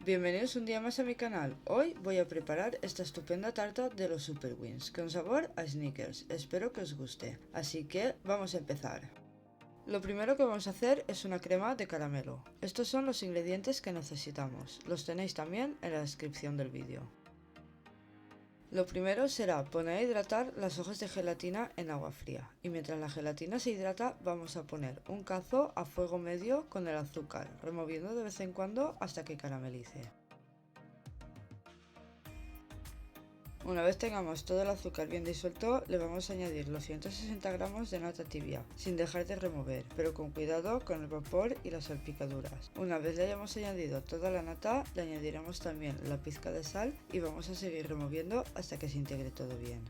Bienvenidos un día más a mi canal. Hoy voy a preparar esta estupenda tarta de los Super Wings con sabor a Snickers. Espero que os guste. Así que vamos a empezar. Lo primero que vamos a hacer es una crema de caramelo. Estos son los ingredientes que necesitamos. Los tenéis también en la descripción del vídeo. Lo primero será poner a hidratar las hojas de gelatina en agua fría, y mientras la gelatina se hidrata vamos a poner un cazo a fuego medio con el azúcar, removiendo de vez en cuando hasta que caramelice. Una vez tengamos todo el azúcar bien disuelto, le vamos a añadir los 160 gramos de nata tibia, sin dejar de remover, pero con cuidado con el vapor y las salpicaduras. Una vez le hayamos añadido toda la nata, le añadiremos también la pizca de sal y vamos a seguir removiendo hasta que se integre todo bien.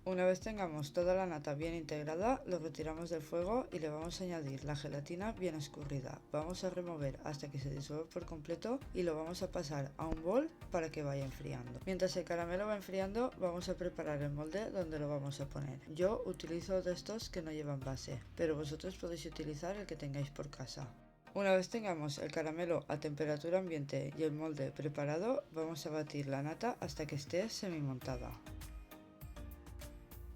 Una vez tengamos toda la nata bien integrada, lo retiramos del fuego y le vamos a añadir la gelatina bien escurrida. Vamos a remover hasta que se disuelva por completo y lo vamos a pasar a un bol para que vaya enfriando. Mientras el caramelo va enfriando, vamos a preparar el molde donde lo vamos a poner. Yo utilizo de estos que no llevan base, pero vosotros podéis utilizar el que tengáis por casa. Una vez tengamos el caramelo a temperatura ambiente y el molde preparado, vamos a batir la nata hasta que esté semi-montada.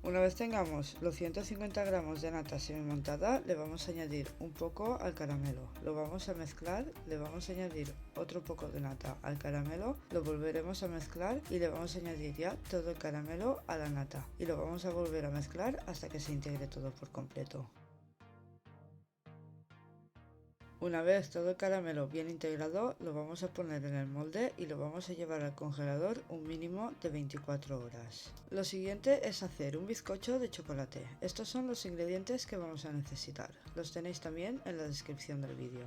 Una vez tengamos los 150 gramos de nata semi-montada, le vamos a añadir un poco al caramelo. Lo vamos a mezclar, le vamos a añadir otro poco de nata al caramelo, lo volveremos a mezclar y le vamos a añadir ya todo el caramelo a la nata. Y lo vamos a volver a mezclar hasta que se integre todo por completo. Una vez todo el caramelo bien integrado, lo vamos a poner en el molde y lo vamos a llevar al congelador un mínimo de 24 horas. Lo siguiente es hacer un bizcocho de chocolate. Estos son los ingredientes que vamos a necesitar. Los tenéis también en la descripción del vídeo.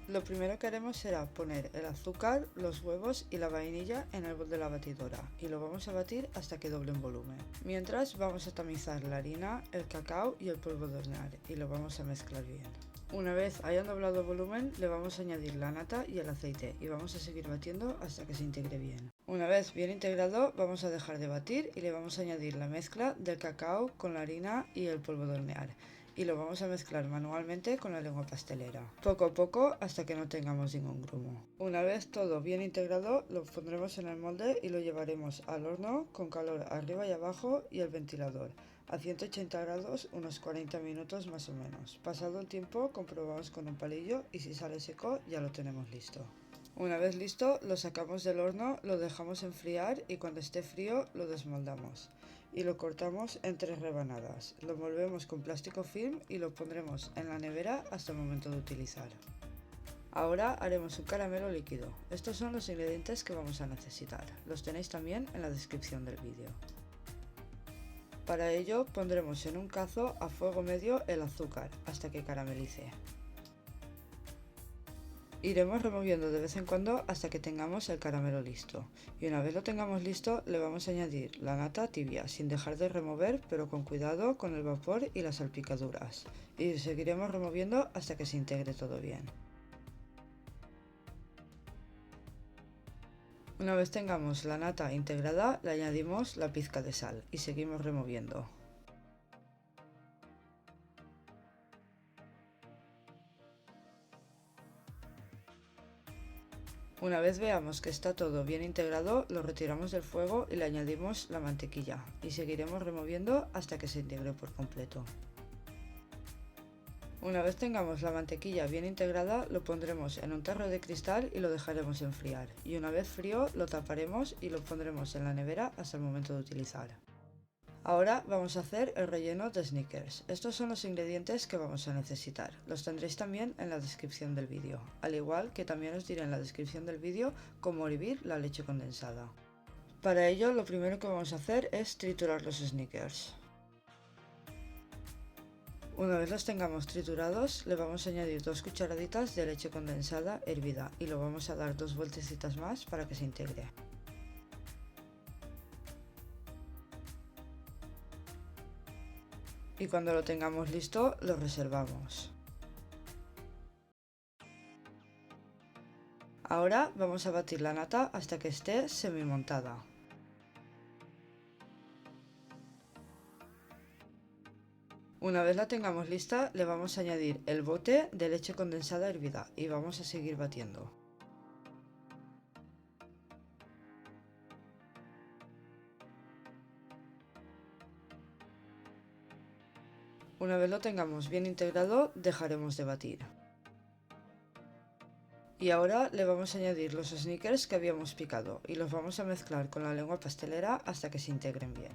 Lo primero que haremos será poner el azúcar, los huevos y la vainilla en el bol de la batidora y lo vamos a batir hasta que doble en volumen. Mientras vamos a tamizar la harina, el cacao y el polvo de hornear y lo vamos a mezclar bien. Una vez hayan doblado volumen, le vamos a añadir la nata y el aceite y vamos a seguir batiendo hasta que se integre bien. Una vez bien integrado, vamos a dejar de batir y le vamos a añadir la mezcla del cacao con la harina y el polvo de hornear y lo vamos a mezclar manualmente con la lengua pastelera, poco a poco hasta que no tengamos ningún grumo. Una vez todo bien integrado, lo pondremos en el molde y lo llevaremos al horno con calor arriba y abajo y el ventilador a 180 grados unos 40 minutos más o menos. Pasado el tiempo comprobamos con un palillo y si sale seco ya lo tenemos listo. Una vez listo, lo sacamos del horno, lo dejamos enfriar y cuando esté frío lo desmoldamos y lo cortamos en 3 rebanadas. Lo envolvemos con plástico film y lo pondremos en la nevera hasta el momento de utilizar. Ahora haremos un caramelo líquido. Estos son los ingredientes que vamos a necesitar. Los tenéis también en la descripción del vídeo. Para ello pondremos en un cazo a fuego medio el azúcar hasta que caramelice. Iremos removiendo de vez en cuando hasta que tengamos el caramelo listo. Y una vez lo tengamos listo, le vamos a añadir la nata tibia, sin dejar de remover, pero con cuidado con el vapor y las salpicaduras. Y seguiremos removiendo hasta que se integre todo bien. Una vez tengamos la nata integrada, le añadimos la pizca de sal y seguimos removiendo. Una vez veamos que está todo bien integrado, lo retiramos del fuego y le añadimos la mantequilla y seguiremos removiendo hasta que se integre por completo. Una vez tengamos la mantequilla bien integrada, lo pondremos en un tarro de cristal y lo dejaremos enfriar. Y una vez frío, lo taparemos y lo pondremos en la nevera hasta el momento de utilizar. Ahora vamos a hacer el relleno de Snickers. Estos son los ingredientes que vamos a necesitar. Los tendréis también en la descripción del vídeo. Al igual que también os diré en la descripción del vídeo cómo hervir la leche condensada. Para ello lo primero que vamos a hacer es triturar los Snickers. Una vez los tengamos triturados, le vamos a añadir 2 cucharaditas de leche condensada hervida y lo vamos a dar 2 vueltecitas más para que se integre. Y cuando lo tengamos listo, lo reservamos. Ahora vamos a batir la nata hasta que esté semi-montada. Una vez la tengamos lista, le vamos a añadir el bote de leche condensada hervida y vamos a seguir batiendo. Una vez lo tengamos bien integrado, dejaremos de batir. Y ahora le vamos a añadir los Snickers que habíamos picado y los vamos a mezclar con la lengua pastelera hasta que se integren bien.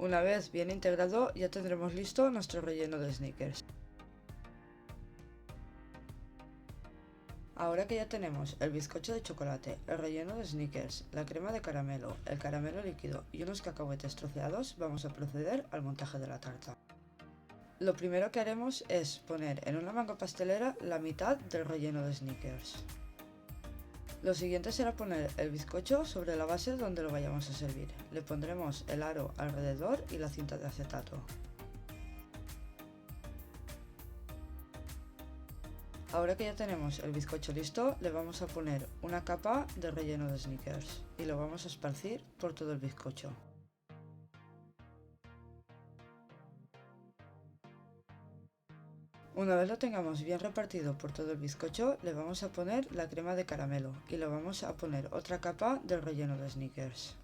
Una vez bien integrado, ya tendremos listo nuestro relleno de Snickers. Ahora que ya tenemos el bizcocho de chocolate, el relleno de Snickers, la crema de caramelo, el caramelo líquido y unos cacahuetes troceados, vamos a proceder al montaje de la tarta. Lo primero que haremos es poner en una manga pastelera la mitad del relleno de Snickers. Lo siguiente será poner el bizcocho sobre la base donde lo vayamos a servir. Le pondremos el aro alrededor y la cinta de acetato. Ahora que ya tenemos el bizcocho listo, le vamos a poner una capa de relleno de Snickers y lo vamos a esparcir por todo el bizcocho. Una vez lo tengamos bien repartido por todo el bizcocho, le vamos a poner la crema de caramelo y le vamos a poner otra capa del relleno de Snickers.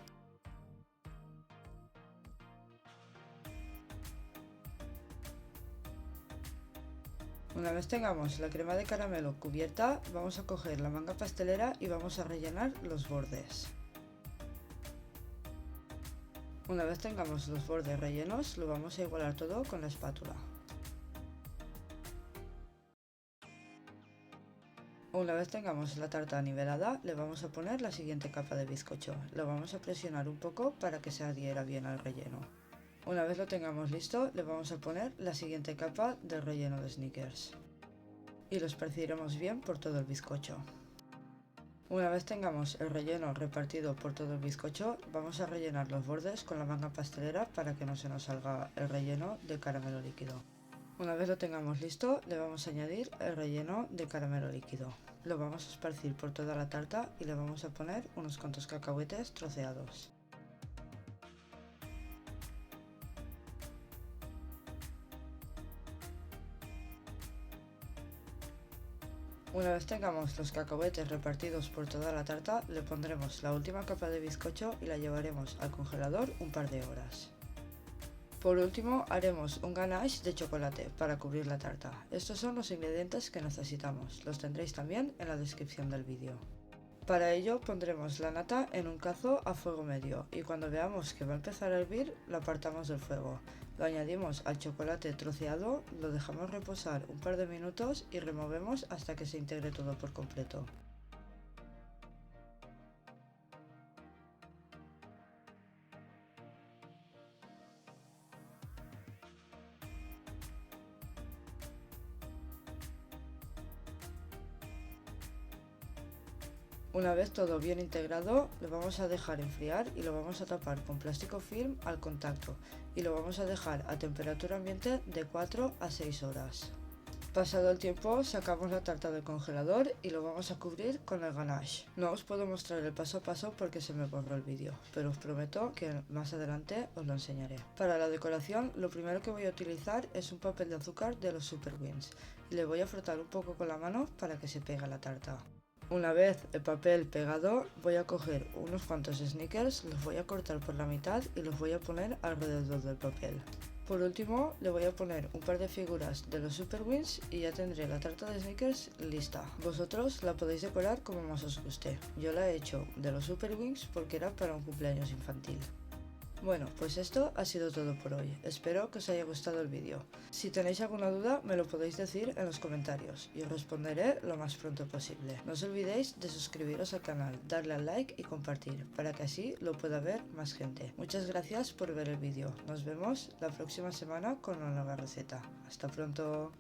Una vez tengamos la crema de caramelo cubierta, vamos a coger la manga pastelera y vamos a rellenar los bordes. Una vez tengamos los bordes rellenos, lo vamos a igualar todo con la espátula. Una vez tengamos la tarta nivelada, le vamos a poner la siguiente capa de bizcocho. Lo vamos a presionar un poco para que se adhiera bien al relleno. Una vez lo tengamos listo, le vamos a poner la siguiente capa del relleno de Snickers. Y lo esparciremos bien por todo el bizcocho. Una vez tengamos el relleno repartido por todo el bizcocho, vamos a rellenar los bordes con la manga pastelera para que no se nos salga el relleno de caramelo líquido. Una vez lo tengamos listo, le vamos a añadir el relleno de caramelo líquido. Lo vamos a esparcir por toda la tarta y le vamos a poner unos cuantos cacahuetes troceados. Una vez tengamos los cacahuetes repartidos por toda la tarta, le pondremos la última capa de bizcocho y la llevaremos al congelador un par de horas. Por último, haremos un ganache de chocolate para cubrir la tarta. Estos son los ingredientes que necesitamos, los tendréis también en la descripción del vídeo. Para ello pondremos la nata en un cazo a fuego medio y cuando veamos que va a empezar a hervir, lo apartamos del fuego. Lo añadimos al chocolate troceado, lo dejamos reposar un par de minutos y removemos hasta que se integre todo por completo. Una vez todo bien integrado, lo vamos a dejar enfriar y lo vamos a tapar con plástico film al contacto y lo vamos a dejar a temperatura ambiente de 4 a 6 horas. Pasado el tiempo, sacamos la tarta del congelador y lo vamos a cubrir con el ganache. No os puedo mostrar el paso a paso porque se me borró el vídeo, pero os prometo que más adelante os lo enseñaré. Para la decoración, lo primero que voy a utilizar es un papel de azúcar de los Super Wings y le voy a frotar un poco con la mano para que se pegue a la tarta. Una vez el papel pegado, voy a coger unos cuantos Snickers, los voy a cortar por la mitad y los voy a poner alrededor del papel. Por último, le voy a poner un par de figuras de los Super Wings y ya tendré la tarta de Snickers lista. Vosotros la podéis decorar como más os guste. Yo la he hecho de los Super Wings porque era para un cumpleaños infantil. Bueno, pues esto ha sido todo por hoy. Espero que os haya gustado el vídeo. Si tenéis alguna duda me lo podéis decir en los comentarios y os responderé lo más pronto posible. No os olvidéis de suscribiros al canal, darle al like y compartir para que así lo pueda ver más gente. Muchas gracias por ver el vídeo. Nos vemos la próxima semana con una nueva receta. Hasta pronto.